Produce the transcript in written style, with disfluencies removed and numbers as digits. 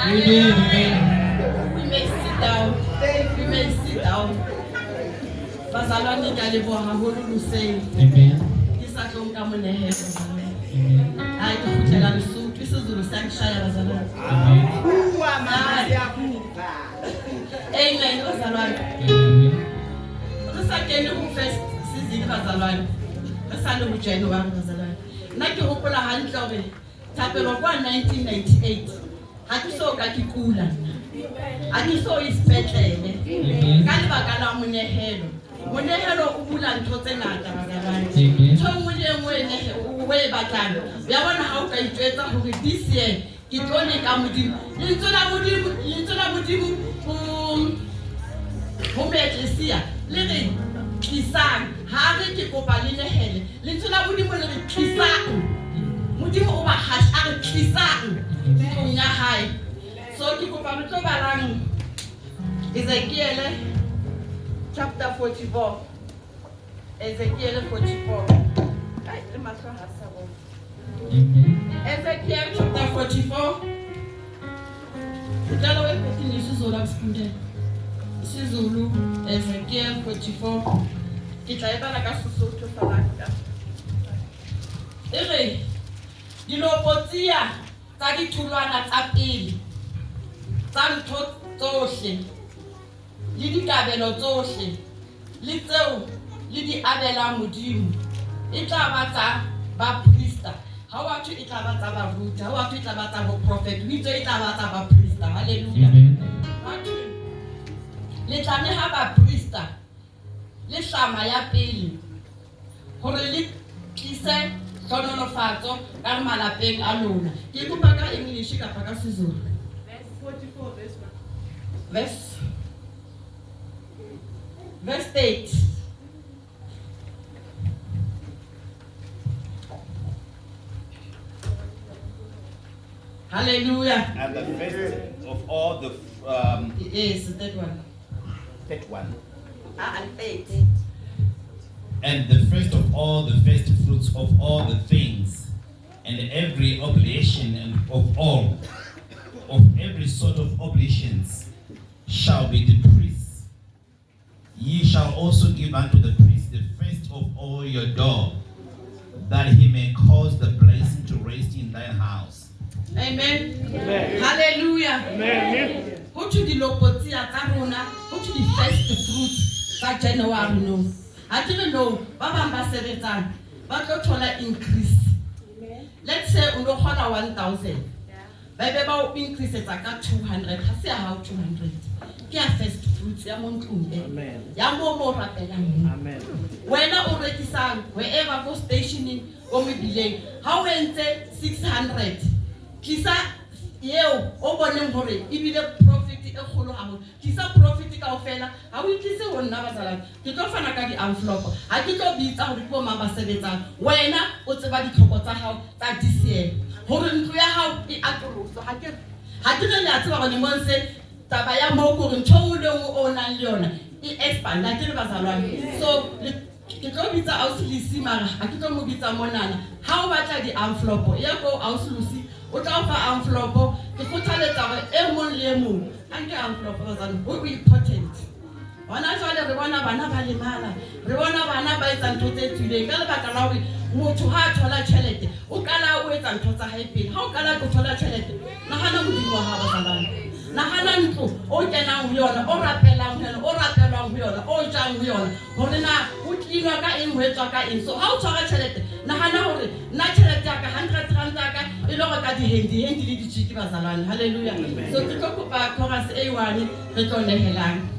We may sit down. We may sit down. Bazalwane ke a leboha haholo Luseng. Ke sa tlo nka monehelo bazalwane. Ai ke kgutlela Lesotho isiZulu siyangishaya bazalwane. Amen bazalwane. Re sa kene ho first season bazalwane. Re sa le ho January bazalwane. Nna ke hopola hantle hore thapelo kwa 1998 ha ke so ka ke kula nna. Ha ke so ispetlele. Ka lebaka la monehelo. Monehelo o bula ntho tse ngata bazalwane. Ntho le engwe o e batlang. Ya bona ha o ka itwetsa hore this year ke tlo leka Modimo. Lentswe la Modimo ho Metlesia le re tlisang ha re ke kopa le nehele. Lentswe la Modimo le re tlisang. Modimo o ba hash a re tlisang ntlong ya hae. So ke kopa re tlo balang Ezekiel chapter 44. Ezekiel 44. Ezekiel chapter 44. Utalo wepethi isiZulu akusifunde. isiZulu Ezekiel 44. Ke tla e bala ka Sesotho falaka. Ere dilopotsia tsa ditholwana tsa pele tsa ntho tsohle le dikabelo tsohle le tseo le di abelang Modimo e tla ba tsa ba priester. Ha wa thu e tla ba tsa ba ruta, ha wa thu e tla ba tsa bo prophet, e tla ba tsa ba priester. Hallelujah. Le tlame ha ba priester le hlama ya pele hore le tlise hlonolofatso ka malapeng a lona. Ke kopa ka English kapa ka isiZulu. Verse 44 verse 8. Hallelujah. And the first of all the yes, that one. that one. And 8. And the first of all the first fruits of all the things, and every oblation and of all, of every sort of oblations, shall be the priest's. Ye shall also give unto the priest the first of all your dough, that he may cause the blessing to rest in thine house. Amen. Amen. Hallelujah. Amen. Go to the lopotia tsa rona, go to the first fruits tsa January no. I didn't know ba bang ba sebetsang ba tlo thola increase. Let's say o lo kgola 1000. Ba be ba o increase tsa ka 200, ha se ha 200. Ke a first fruits ya mo ntlong e. Ya mo rapelang. Amen. Wena o rekisang wherever go stationing o mebileng, ha o entse 600. Kisa yeo o boneng hore ibile profit e kgolo haholo. Kisa profit kaofela ha o itlise ho nna bazalane. Ke tlo fana ka di envelope. Ha ke tlo bitsa hore ke bo mang ba sebetsang. Wena o tseba ditlhoko tsa hao tsa DCL. Hore ntlo ya hao e atoloso. Ha ke re le a tseba hore monse taba ya mo go re ntho le o nang le yona e expand ha ke re bazalwane. So ke tlo bitsa ausilisi mara ha ke tlo mo bitsa monana. Ha o batla di envelope ya go ausilisi o tla fa envelope ke kgothaletsa hore e mong le e mong a nke envelope bazalwane ho important. Hona jwale re bona bana ba lemala, re bona bana ba etsa ntho tse tswileng ka lebaka la hore motho ha a thola tjhelete o kala o etsa ntho tsa hae pele. Ha o kala go thola tjhelete nahana Modimo wa hao bazalwane. Nahana ntlo o kenang ho yona, o rapelang ho yona, o rapelwang ho yona, o jang ho yona hore na o tlinwa ka eng ho etswa ka eng. So ha o tshwara tjhelete nahana hore nna tjhelete ya ka 100 rand ya ka e lo ka di hendi le di chiki bazalwane. Hallelujah. So ke tlo kopa chorus A1 re tlo nehelang.